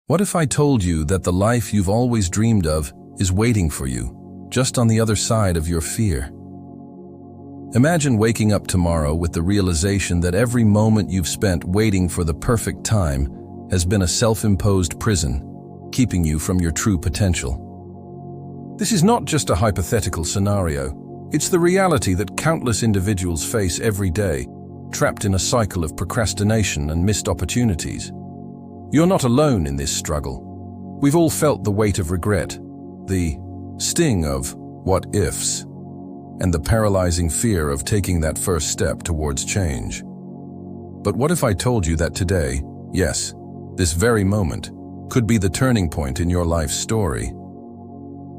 What if I told you that the life you've always dreamed of is waiting for you, just on the other side of your fear? Imagine waking up tomorrow with the realization that every moment you've spent waiting for the perfect time has been a self-imposed prison, keeping you from your true potential. This is not just a hypothetical scenario. It's the reality that countless individuals face every day, trapped in a cycle of procrastination and missed opportunities. You're not alone in this struggle. We've all felt the weight of regret, the sting of what ifs, and the paralyzing fear of taking that first step towards change. But what if I told you that today, yes, this very moment, could be the turning point in your life's story?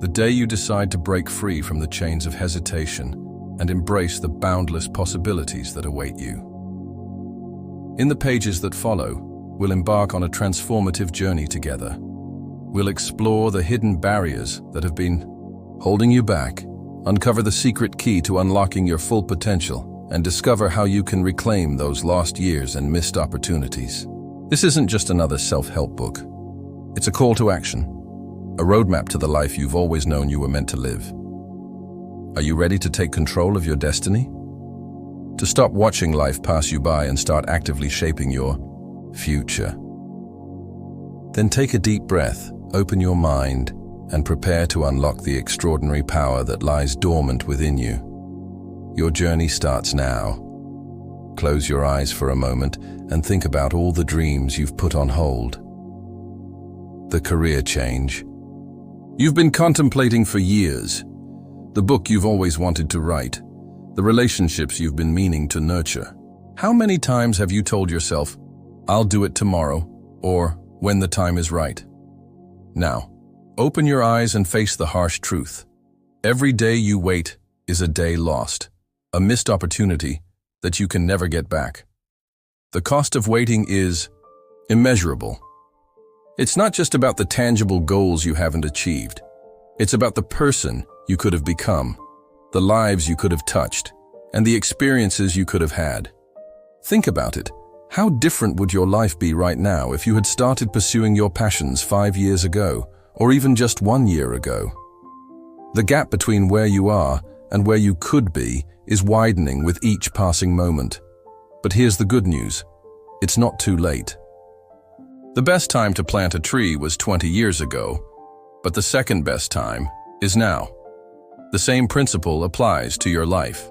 The day you decide to break free from the chains of hesitation and embrace the boundless possibilities that await you. In the pages that follow, we'll embark on a transformative journey together. We'll explore the hidden barriers that have been holding you back, uncover the secret key to unlocking your full potential, and discover how you can reclaim those lost years and missed opportunities. This isn't just another self-help book. It's a call to action, a roadmap to the life you've always known you were meant to live. Are you ready to take control of your destiny? To stop watching life pass you by and start actively shaping your future? Then take a deep breath, open your mind, and prepare to unlock the extraordinary power that lies dormant within you. Your journey starts now. Close your eyes for a moment and think about all the dreams you've put on hold. The career change you've been contemplating for years, the book you've always wanted to write, the relationships you've been meaning to nurture. How many times have you told yourself, "I'll do it tomorrow," or "when the time is right"? Now, open your eyes and face the harsh truth. Every day you wait is a day lost, a missed opportunity that you can never get back. The cost of waiting is immeasurable. It's not just about the tangible goals you haven't achieved. It's about the person you could have become, the lives you could have touched, and the experiences you could have had. Think about it. How different would your life be right now if you had started pursuing your passions 5 years ago, or even just 1 year ago? The gap between where you are and where you could be is widening with each passing moment. But here's the good news. It's not too late. The best time to plant a tree was 20 years ago, but the second best time is now. The same principle applies to your life.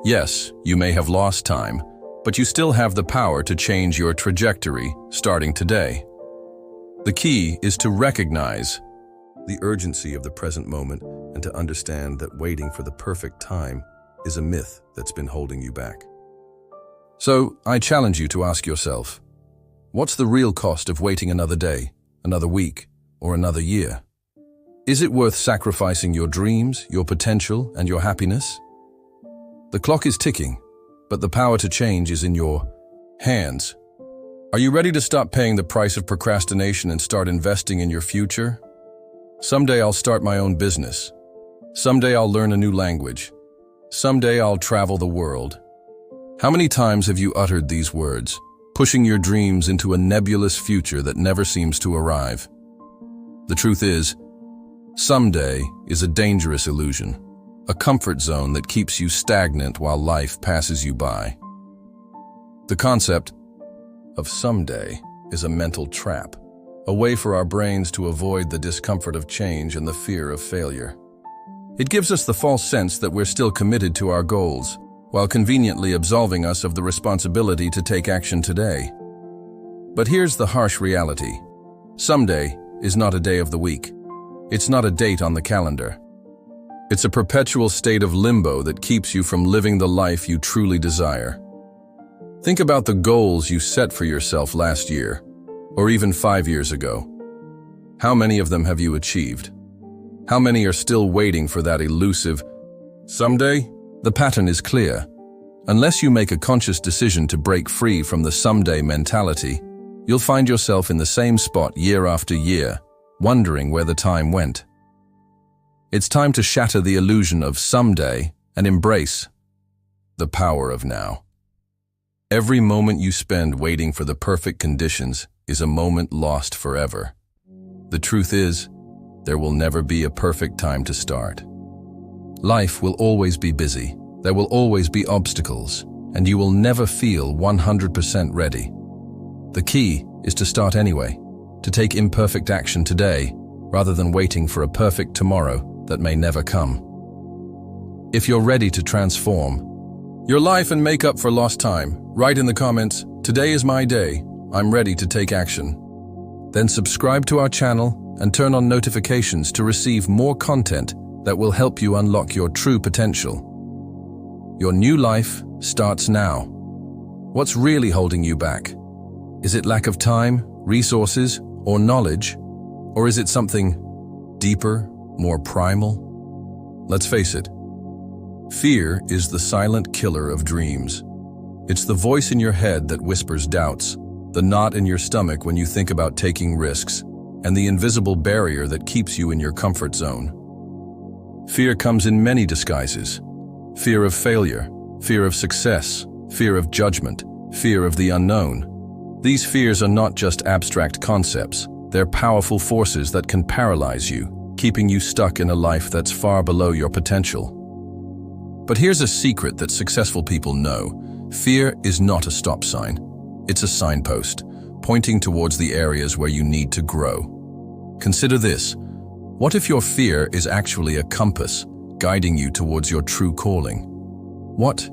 Yes, you may have lost time, but you still have the power to change your trajectory starting today. The key is to recognize the urgency of the present moment and to understand that waiting for the perfect time is a myth that's been holding you back. So, I challenge you to ask yourself, what's the real cost of waiting another day, another week, or another year? Is it worth sacrificing your dreams, your potential, and your happiness? The clock is ticking, but the power to change is in your hands. Are you ready to stop paying the price of procrastination and start investing in your future? Someday I'll start my own business. Someday I'll learn a new language. Someday I'll travel the world. How many times have you uttered these words, pushing your dreams into a nebulous future that never seems to arrive? The truth is, someday is a dangerous illusion, a comfort zone that keeps you stagnant while life passes you by. The concept of someday is a mental trap, a way for our brains to avoid the discomfort of change and the fear of failure. It gives us the false sense that we're still committed to our goals, while conveniently absolving us of the responsibility to take action today. But here's the harsh reality. Someday is not a day of the week. It's not a date on the calendar. It's a perpetual state of limbo that keeps you from living the life you truly desire. Think about the goals you set for yourself last year, or even 5 years ago. How many of them have you achieved? How many are still waiting for that elusive someday? The pattern is clear. Unless you make a conscious decision to break free from the someday mentality, you'll find yourself in the same spot year after year, wondering where the time went. It's time to shatter the illusion of someday and embrace the power of now. Every moment you spend waiting for the perfect conditions is a moment lost forever. The truth is, there will never be a perfect time to start. Life will always be busy, there will always be obstacles, and you will never feel 100% ready. The key is to start anyway, to take imperfect action today, rather than waiting for a perfect tomorrow that may never come. If you're ready to transform your life and make up for lost time, write in the comments, "Today is my day, I'm ready to take action." Then subscribe to our channel and turn on notifications to receive more content that will help you unlock your true potential. Your new life starts now. What's really holding you back? Is it lack of time, resources, or knowledge? Or is it something deeper, more primal? Let's face it, fear is the silent killer of dreams. It's the voice in your head that whispers doubts, the knot in your stomach when you think about taking risks, and the invisible barrier that keeps you in your comfort zone. Fear comes in many disguises. Fear of failure, fear of success, fear of judgment, fear of the unknown. These fears are not just abstract concepts, they're powerful forces that can paralyze you, keeping you stuck in a life that's far below your potential. But here's a secret that successful people know. Fear is not a stop sign. It's a signpost, pointing towards the areas where you need to grow. Consider this. What if your fear is actually a compass, guiding you towards your true calling? What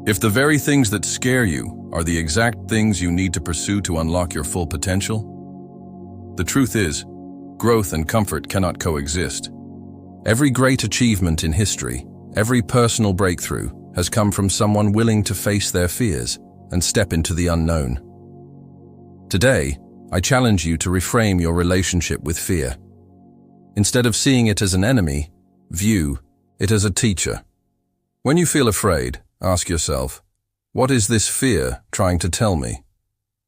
if the very things that scare you are the exact things you need to pursue to unlock your full potential? The truth is, growth and comfort cannot coexist. Every great achievement in history, every personal breakthrough, has come from someone willing to face their fears and step into the unknown. Today, I challenge you to reframe your relationship with fear. Instead of seeing it as an enemy, view it as a teacher. When you feel afraid, ask yourself, what is this fear trying to tell me?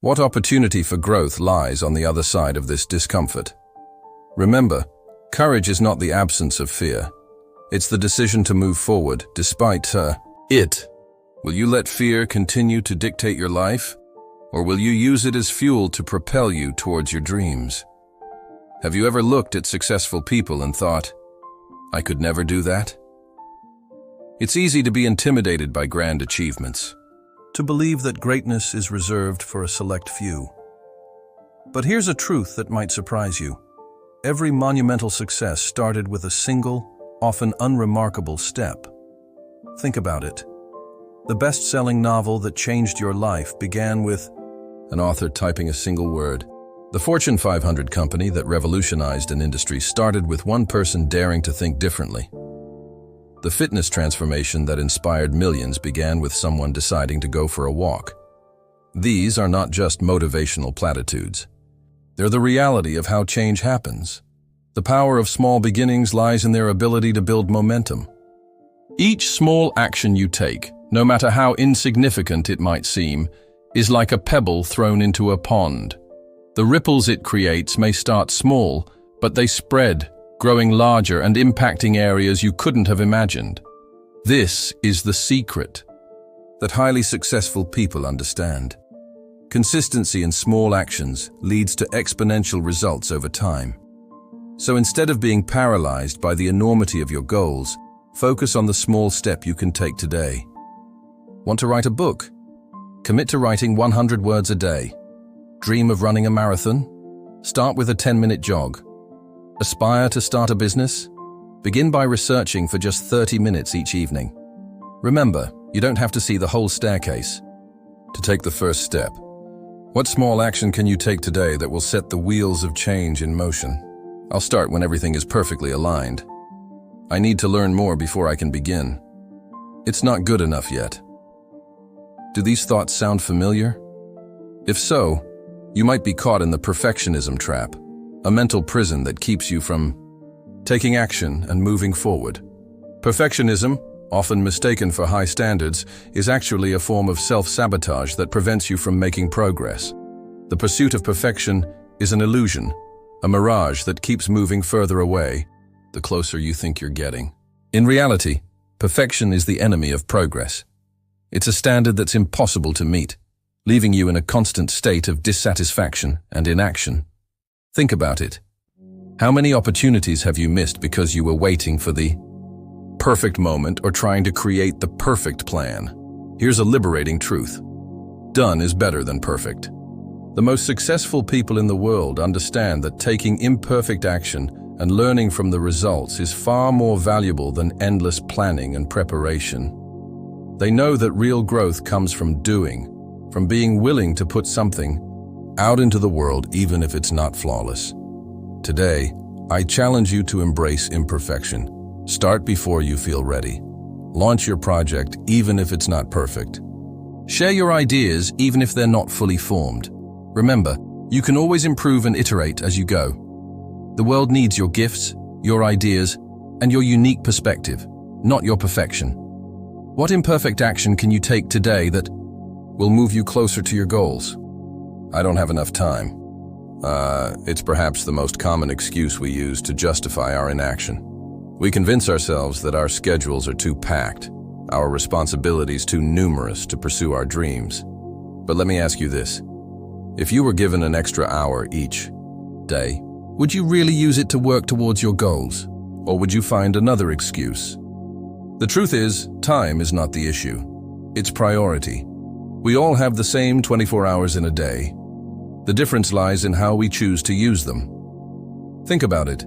What opportunity for growth lies on the other side of this discomfort? Remember, courage is not the absence of fear. It's the decision to move forward despite it. Will you let fear continue to dictate your life? Or will you use it as fuel to propel you towards your dreams? Have you ever looked at successful people and thought, I could never do that? It's easy to be intimidated by grand achievements, to believe that greatness is reserved for a select few. But here's a truth that might surprise you. Every monumental success started with a single, often unremarkable step. Think about it. The best-selling novel that changed your life began with an author typing a single word. The Fortune 500 company that revolutionized an industry started with one person daring to think differently. The fitness transformation that inspired millions began with someone deciding to go for a walk. These are not just motivational platitudes. They're the reality of how change happens. The power of small beginnings lies in their ability to build momentum. Each small action you take, no matter how insignificant it might seem, is like a pebble thrown into a pond. The ripples it creates may start small, but they spread, growing larger and impacting areas you couldn't have imagined. This is the secret that highly successful people understand. Consistency in small actions leads to exponential results over time. So instead of being paralyzed by the enormity of your goals, focus on the small step you can take today. Want to write a book? Commit to writing 100 words a day. Dream of running a marathon? Start with a 10-minute jog. Aspire to start a business? Begin by researching for just 30 minutes each evening. Remember, you don't have to see the whole staircase to take the first step. What small action can you take today that will set the wheels of change in motion? I'll start when everything is perfectly aligned. I need to learn more before I can begin. It's not good enough yet. Do these thoughts sound familiar? If so, you might be caught in the perfectionism trap, a mental prison that keeps you from taking action and moving forward. Perfectionism, often mistaken for high standards, is actually a form of self-sabotage that prevents you from making progress. The pursuit of perfection is an illusion, a mirage that keeps moving further away the closer you think you're getting. In reality, perfection is the enemy of progress. It's a standard that's impossible to meet, leaving you in a constant state of dissatisfaction and inaction. Think about it. How many opportunities have you missed because you were waiting for the perfect moment or trying to create the perfect plan? Here's a liberating truth. Done is better than perfect. The most successful people in the world understand that taking imperfect action and learning from the results is far more valuable than endless planning and preparation. They know that real growth comes from doing, from being willing to put something out into the world even if it's not flawless. Today, I challenge you to embrace imperfection. Start before you feel ready. Launch your project even if it's not perfect. Share your ideas even if they're not fully formed. Remember, you can always improve and iterate as you go. The world needs your gifts, your ideas, and your unique perspective, not your perfection. What imperfect action can you take today that will move you closer to your goals? I don't have enough time. It's perhaps the most common excuse we use to justify our inaction. We convince ourselves that our schedules are too packed, our responsibilities too numerous to pursue our dreams. But let me ask you this. If you were given an extra hour each day, would you really use it to work towards your goals? Or would you find another excuse? The truth is, time is not the issue. It's priority. We all have the same 24 hours in a day. The difference lies in how we choose to use them. Think about it.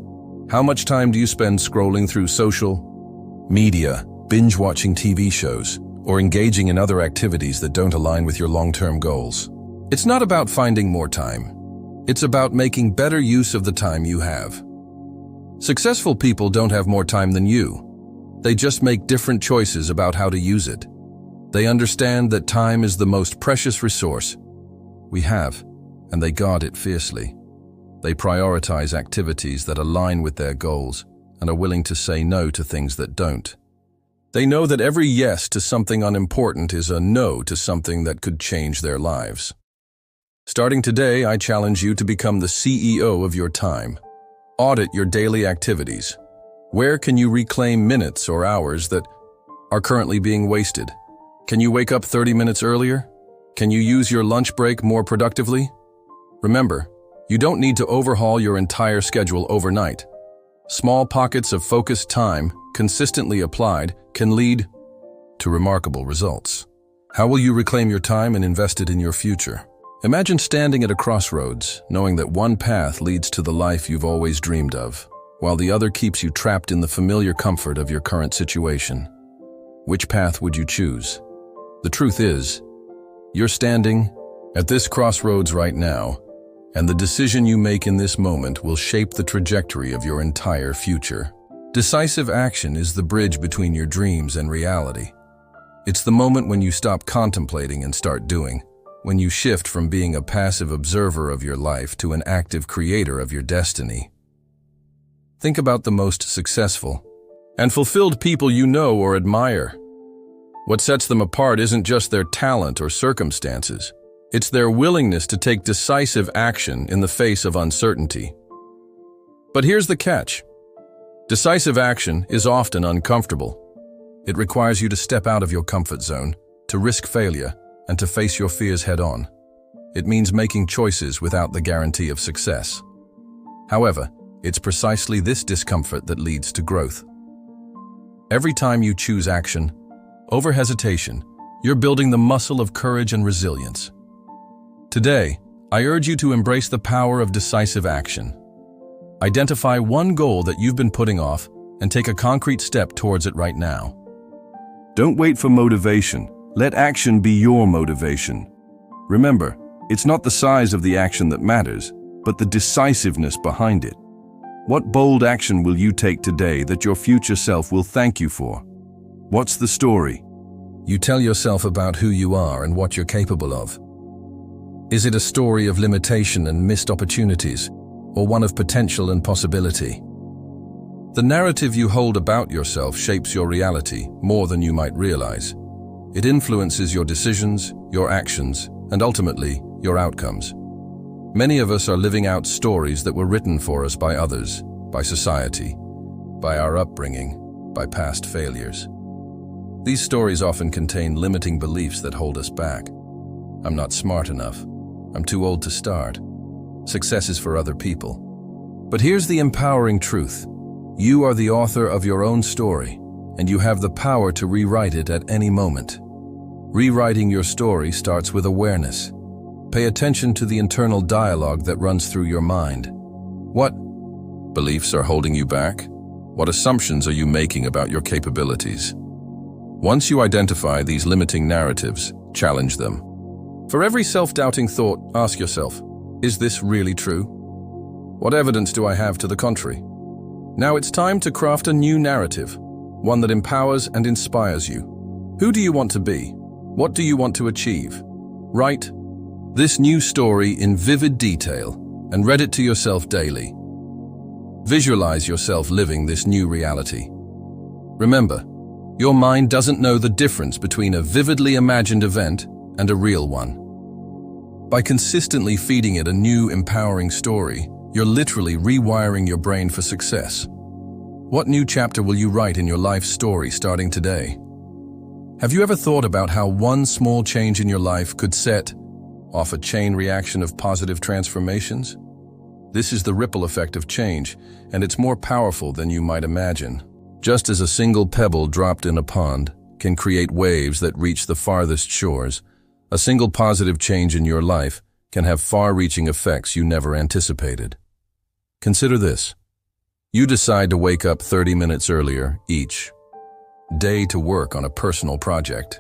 How much time do you spend scrolling through social media, binge-watching TV shows, or engaging in other activities that don't align with your long-term goals? It's not about finding more time. It's about making better use of the time you have. Successful people don't have more time than you. They just make different choices about how to use it. They understand that time is the most precious resource we have, and they guard it fiercely. They prioritize activities that align with their goals and are willing to say no to things that don't. They know that every yes to something unimportant is a no to something that could change their lives. Starting today, I challenge you to become the CEO of your time. Audit your daily activities. Where can you reclaim minutes or hours that are currently being wasted? Can you wake up 30 minutes earlier? Can you use your lunch break more productively? Remember, you don't need to overhaul your entire schedule overnight. Small pockets of focused time, consistently applied, can lead to remarkable results. How will you reclaim your time and invest it in your future? Imagine standing at a crossroads, knowing that one path leads to the life you've always dreamed of, while the other keeps you trapped in the familiar comfort of your current situation. Which path would you choose? The truth is, you're standing at this crossroads right now, and the decision you make in this moment will shape the trajectory of your entire future. Decisive action is the bridge between your dreams and reality. It's the moment when you stop contemplating and start doing, when you shift from being a passive observer of your life to an active creator of your destiny. Think about the most successful and fulfilled people you know or admire. What sets them apart isn't just their talent or circumstances. It's their willingness to take decisive action in the face of uncertainty. But here's the catch. Decisive action is often uncomfortable. It requires you to step out of your comfort zone, to risk failure, and to face your fears head-on. It means making choices without the guarantee of success. However, it's precisely this discomfort that leads to growth. Every time you choose action, over hesitation, you're building the muscle of courage and resilience. Today, I urge you to embrace the power of decisive action. Identify one goal that you've been putting off and take a concrete step towards it right now. Don't wait for motivation. Let action be your motivation. Remember, it's not the size of the action that matters, but the decisiveness behind it. What bold action will you take today that your future self will thank you for? What's the story you tell yourself about who you are and what you're capable of? Is it a story of limitation and missed opportunities, or one of potential and possibility? The narrative you hold about yourself shapes your reality more than you might realize. It influences your decisions, your actions, and ultimately, your outcomes. Many of us are living out stories that were written for us by others, by society, by our upbringing, by past failures. These stories often contain limiting beliefs that hold us back. I'm not smart enough. I'm too old to start. Success is for other people. But here's the empowering truth. You are the author of your own story, and you have the power to rewrite it at any moment. Rewriting your story starts with awareness. Pay attention to the internal dialogue that runs through your mind. What beliefs are holding you back? What assumptions are you making about your capabilities? Once you identify these limiting narratives, challenge them. For every self-doubting thought, ask yourself, is this really true? What evidence do I have to the contrary? Now it's time to craft a new narrative, one that empowers and inspires you. Who do you want to be? What do you want to achieve? Write this new story in vivid detail and read it to yourself daily. Visualize yourself living this new reality. Remember, your mind doesn't know the difference between a vividly imagined event and a real one. By consistently feeding it a new, empowering story, you're literally rewiring your brain for success. What new chapter will you write in your life story starting today? Have you ever thought about how one small change in your life could set off a chain reaction of positive transformations? This is the ripple effect of change, and it's more powerful than you might imagine. Just as a single pebble dropped in a pond can create waves that reach the farthest shores, a single positive change in your life can have far-reaching effects you never anticipated. Consider this. You decide to wake up 30 minutes earlier each day to work on a personal project.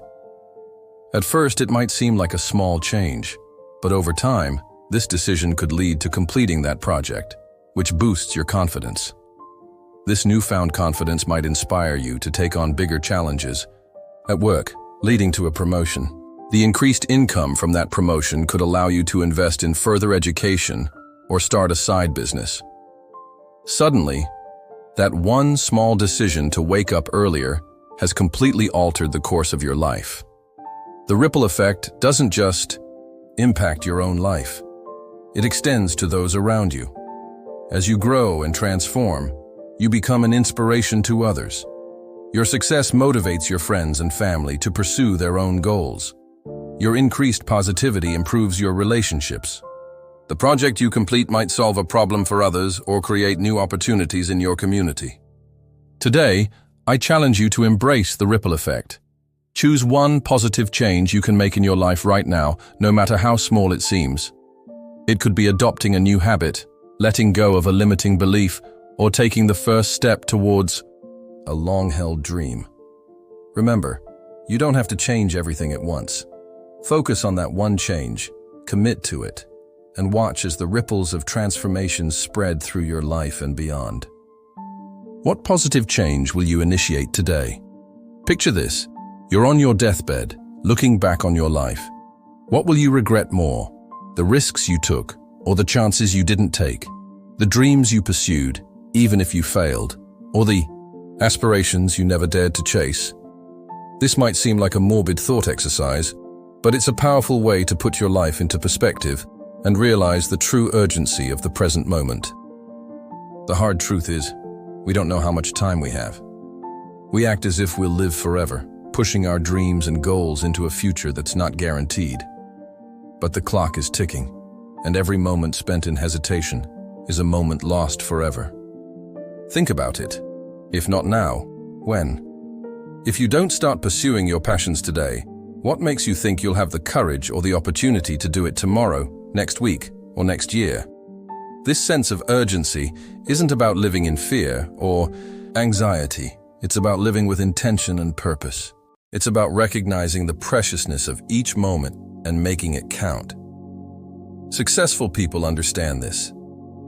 At first, it might seem like a small change, but over time, this decision could lead to completing that project, which boosts your confidence. This newfound confidence might inspire you to take on bigger challenges at work, leading to a promotion. The increased income from that promotion could allow you to invest in further education or start a side business. Suddenly, that one small decision to wake up earlier has completely altered the course of your life. The ripple effect doesn't just impact your own life. It extends to those around you. As you grow and transform, you become an inspiration to others. Your success motivates your friends and family to pursue their own goals. Your increased positivity improves your relationships. The project you complete might solve a problem for others or create new opportunities in your community. Today, I challenge you to embrace the ripple effect. Choose one positive change you can make in your life right now, no matter how small it seems. It could be adopting a new habit, letting go of a limiting belief, or taking the first step towards a long-held dream. Remember, you don't have to change everything at once. Focus on that one change, commit to it, and watch as the ripples of transformation spread through your life and beyond. What positive change will you initiate today? Picture this. You're on your deathbed, looking back on your life. What will you regret more? The risks you took, or the chances you didn't take? The dreams you pursued, even if you failed, or the aspirations you never dared to chase? This might seem like a morbid thought exercise, but it's a powerful way to put your life into perspective and realize the true urgency of the present moment. The hard truth is, we don't know how much time we have. We act as if we'll live forever, pushing our dreams and goals into a future that's not guaranteed. But the clock is ticking, and every moment spent in hesitation is a moment lost forever. Think about it. If not now, when? If you don't start pursuing your passions today, what makes you think you'll have the courage or the opportunity to do it tomorrow, next week, or next year? This sense of urgency isn't about living in fear or anxiety. It's about living with intention and purpose. It's about recognizing the preciousness of each moment and making it count. Successful people understand this.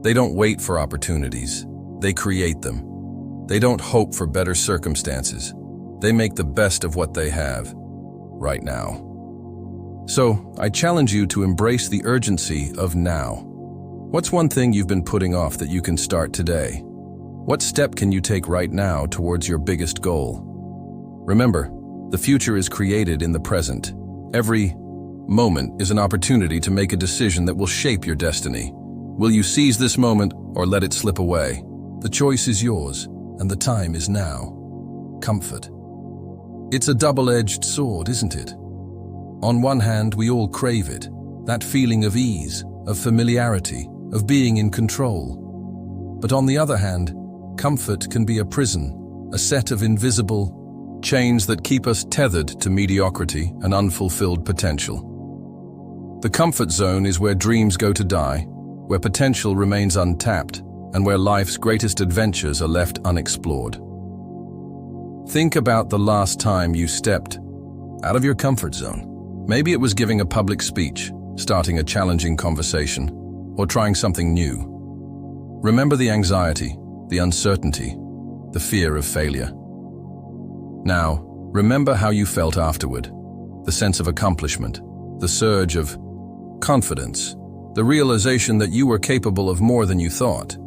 They don't wait for opportunities. They create them. They don't hope for better circumstances. They make the best of what they have right now. So, I challenge you to embrace the urgency of now. What's one thing you've been putting off that you can start today? What step can you take right now towards your biggest goal? Remember, the future is created in the present. Every moment is an opportunity to make a decision that will shape your destiny. Will you seize this moment or let it slip away? The choice is yours, and the time is now. Comfort. It's a double-edged sword, isn't it? On one hand, we all crave it, that feeling of ease, of familiarity, of being in control. But on the other hand, comfort can be a prison, a set of invisible chains that keep us tethered to mediocrity and unfulfilled potential. The comfort zone is where dreams go to die, where potential remains untapped, and where life's greatest adventures are left unexplored. Think about the last time you stepped out of your comfort zone. Maybe it was giving a public speech, starting a challenging conversation, or trying something new. Remember the anxiety, the uncertainty, the fear of failure. Now, remember how you felt afterward, the sense of accomplishment, the surge of confidence, the realization that you were capable of more than you thought.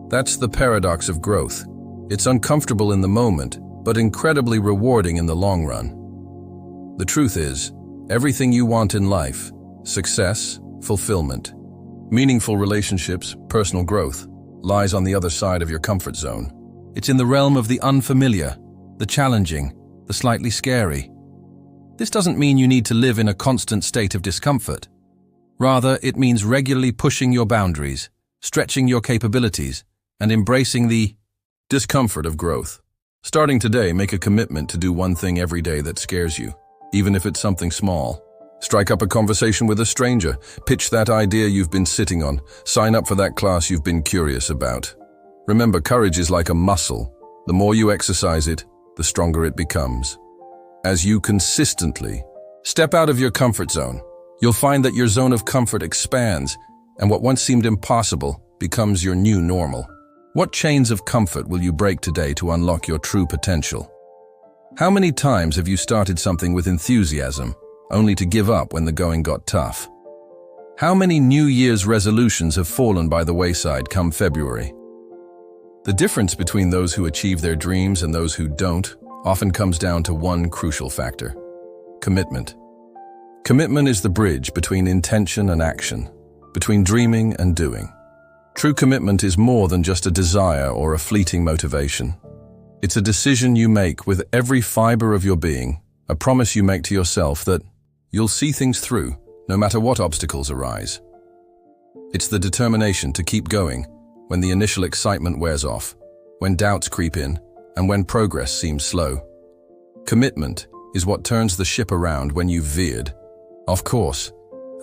That's the paradox of growth. It's uncomfortable in the moment, but incredibly rewarding in the long run. The truth is, everything you want in life, success, fulfillment, meaningful relationships, personal growth, lies on the other side of your comfort zone. It's in the realm of the unfamiliar, the challenging, the slightly scary. This doesn't mean you need to live in a constant state of discomfort. Rather, it means regularly pushing your boundaries, stretching your capabilities, and embracing the discomfort of growth. Starting today, make a commitment to do one thing every day that scares you, even if it's something small. Strike up a conversation with a stranger, pitch that idea you've been sitting on, sign up for that class you've been curious about. Remember, courage is like a muscle. The more you exercise it, the stronger it becomes. As you consistently step out of your comfort zone, you'll find that your zone of comfort expands, and what once seemed impossible becomes your new normal. What chains of comfort will you break today to unlock your true potential? How many times have you started something with enthusiasm, only to give up when the going got tough? How many New Year's resolutions have fallen by the wayside come February? The difference between those who achieve their dreams and those who don't often comes down to one crucial factor: commitment. Commitment is the bridge between intention and action, between dreaming and doing. True commitment is more than just a desire or a fleeting motivation. It's a decision you make with every fiber of your being, a promise you make to yourself that you'll see things through, no matter what obstacles arise. It's the determination to keep going when the initial excitement wears off, when doubts creep in, and when progress seems slow. Commitment is what turns the ship around when you've veered off course,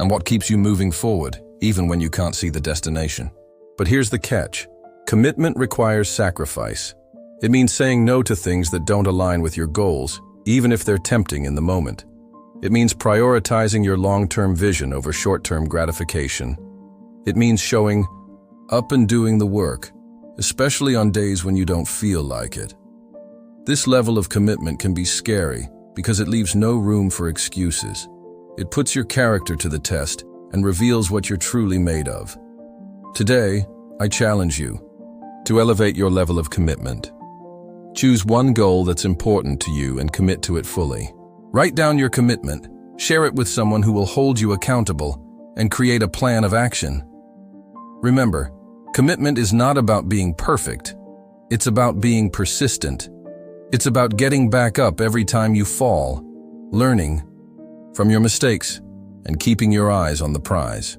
and what keeps you moving forward, even when you can't see the destination. But here's the catch. Commitment requires sacrifice. It means saying no to things that don't align with your goals, even if they're tempting in the moment. It means prioritizing your long-term vision over short-term gratification. It means showing up and doing the work, especially on days when you don't feel like it. This level of commitment can be scary because it leaves no room for excuses. It puts your character to the test and reveals what you're truly made of. Today, I challenge you to elevate your level of commitment. Choose one goal that's important to you and commit to it fully. Write down your commitment, share it with someone who will hold you accountable, and create a plan of action. Remember, commitment is not about being perfect. It's about being persistent. It's about getting back up every time you fall, learning from your mistakes, and keeping your eyes on the prize.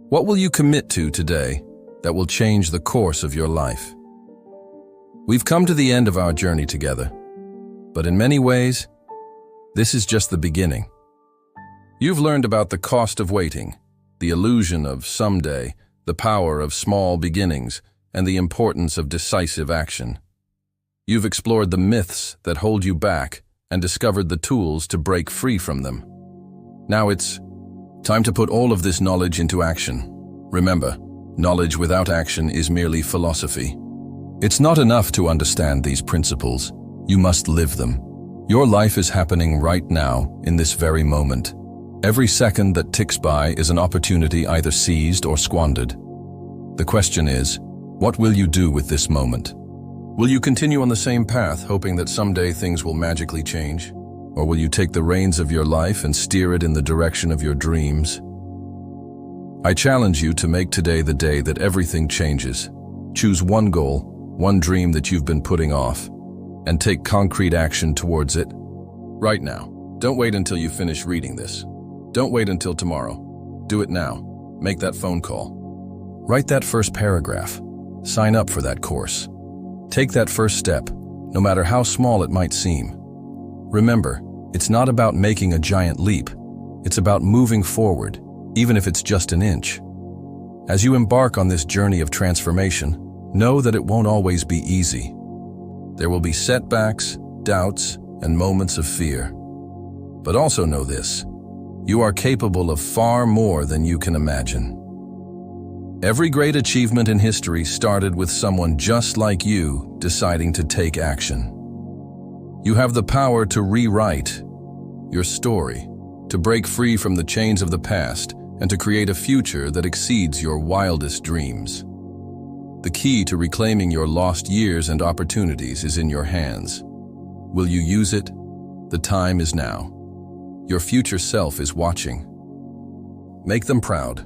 What will you commit to today that will change the course of your life? We've come to the end of our journey together, but in many ways, this is just the beginning. You've learned about the cost of waiting, the illusion of someday, the power of small beginnings, and the importance of decisive action. You've explored the myths that hold you back and discovered the tools to break free from them. Now it's time to put all of this knowledge into action. Remember, knowledge without action is merely philosophy. It's not enough to understand these principles. You must live them. Your life is happening right now, in this very moment. Every second that ticks by is an opportunity either seized or squandered. The question is, what will you do with this moment? Will you continue on the same path, hoping that someday things will magically change? Or will you take the reins of your life and steer it in the direction of your dreams? I challenge you to make today the day that everything changes. Choose one goal, one dream that you've been putting off, and take concrete action towards it right now. Don't wait until you finish reading this. Don't wait until tomorrow. Do it now. Make that phone call. Write that first paragraph. Sign up for that course. Take that first step, no matter how small it might seem. Remember, it's not about making a giant leap. It's about moving forward, even if it's just an inch. As you embark on this journey of transformation, know that it won't always be easy. There will be setbacks, doubts, and moments of fear. But also know this: you are capable of far more than you can imagine. Every great achievement in history started with someone just like you deciding to take action. You have the power to rewrite your story, to break free from the chains of the past, and to create a future that exceeds your wildest dreams. The key to reclaiming your lost years and opportunities is in your hands. Will you use it? The time is now. Your future self is watching. Make them proud.